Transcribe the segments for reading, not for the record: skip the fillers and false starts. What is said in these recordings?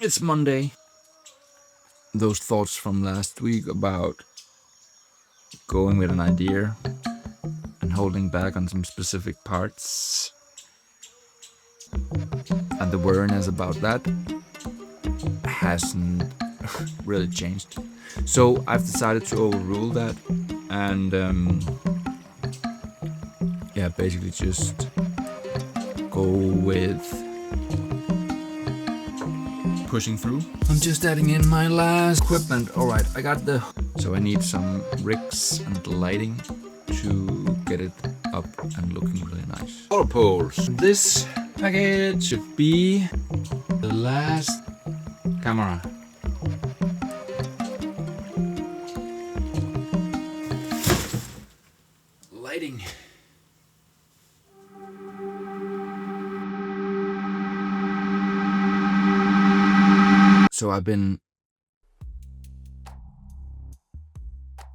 It's Monday. Those thoughts from last week about going with an idea and holding back on some specific parts and the awareness about that hasn't really changed. So I've decided to overrule that and basically just go with pushing through. I'm just adding in my last equipment. Alright, I got so I need some rigs and lighting to get it up and looking really nice. Photo poles. This package should be the last camera. Lighting. So I've been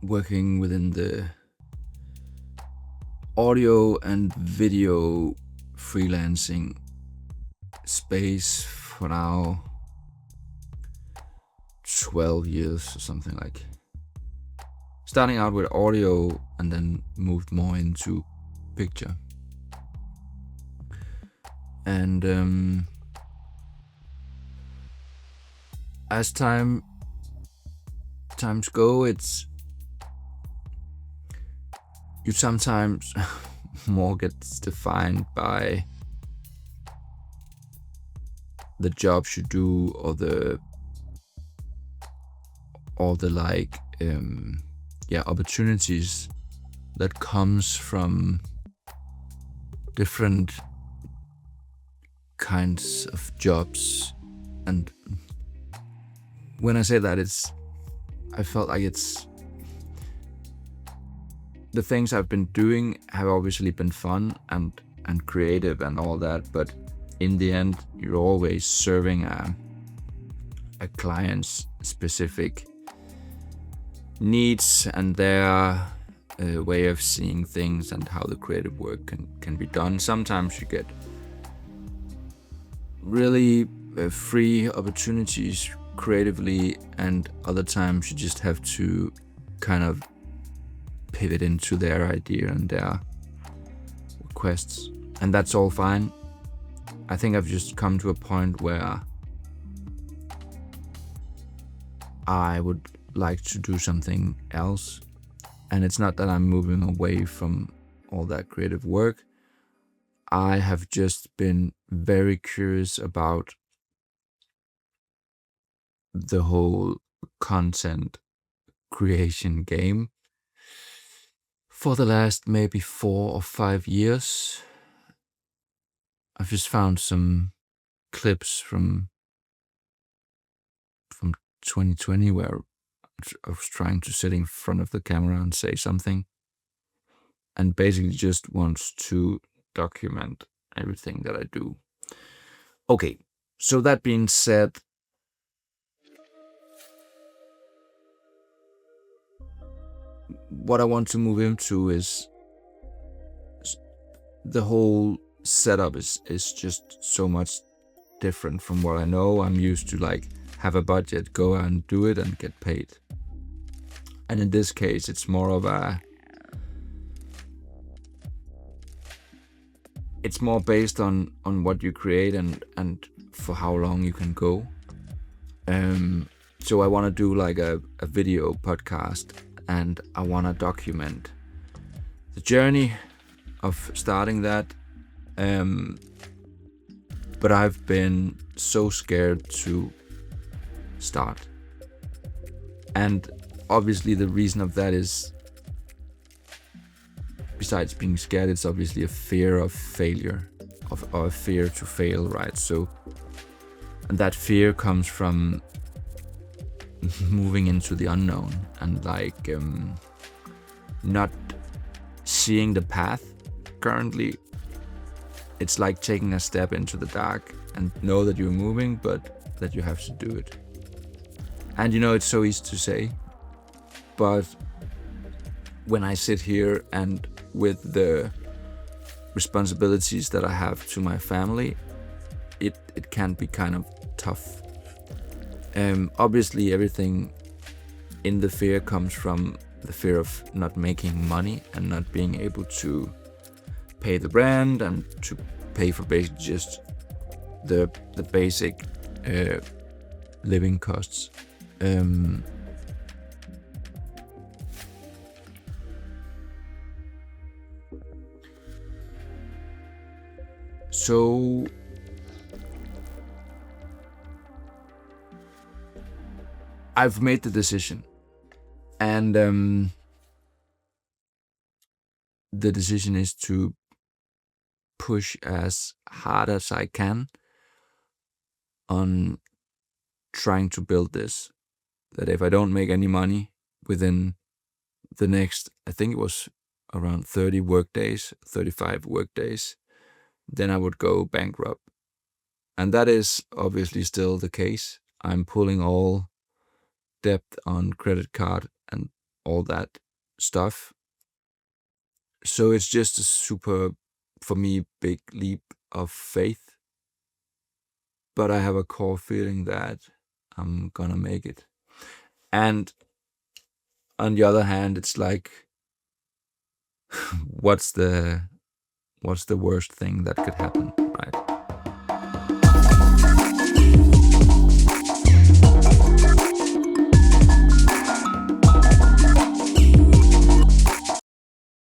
working within the audio and video freelancing space for now 12 years or something, like starting out with audio and then moved more into picture. And as times go, it's you sometimes more gets defined by the jobs you do or the like opportunities that comes from different kinds of jobs. And when I say that, I felt like it's the things I've been doing have obviously been fun and creative and all that, but in the end, you're always serving a client's specific needs and their way of seeing things and how the creative work can be done. Sometimes you get really free opportunities creatively, and other times you just have to kind of pivot into their idea and their requests, and that's all fine. I think I've just come to a point where I would like to do something else, and it's not that I'm moving away from all that creative work. I have just been very curious about the whole content creation game for the last maybe 4 or 5 years. I've just found some clips from 2020 where I was trying to sit in front of the camera and say something, and basically just wants to document everything that I do. Okay, so that being said, what I want to move into is the whole setup is just so much different from what I know. I'm used to like have a budget, go and do it and get paid. And in this case, it's more of it's more based on what you create and for how long you can go. So I want to do like a video podcast, and I want to document the journey of starting that. But I've been so scared to start. And obviously the reason of that is, besides being scared, it's obviously a fear of failure, or a fear to fail, right? So, and that fear comes from moving into the unknown and like not seeing the path currently. It's like taking a step into the dark and know that you're moving, but that you have to do it. And it's so easy to say, but when I sit here and with the responsibilities that I have to my family, it can be kind of tough. Obviously, everything in the fear comes from the fear of not making money and not being able to pay the brand and to pay for basically just the basic living costs. So I've made the decision, and the decision is to push as hard as I can on trying to build this. That if I don't make any money within the next, I think it was around 30 work days, 35 work days, then I would go bankrupt. And that is obviously still the case. I'm pulling all debt on credit card and all that stuff. So it's just a super, for me, big leap of faith. But I have a core feeling that I'm gonna make it. And on the other hand, it's like, what's the worst thing that could happen?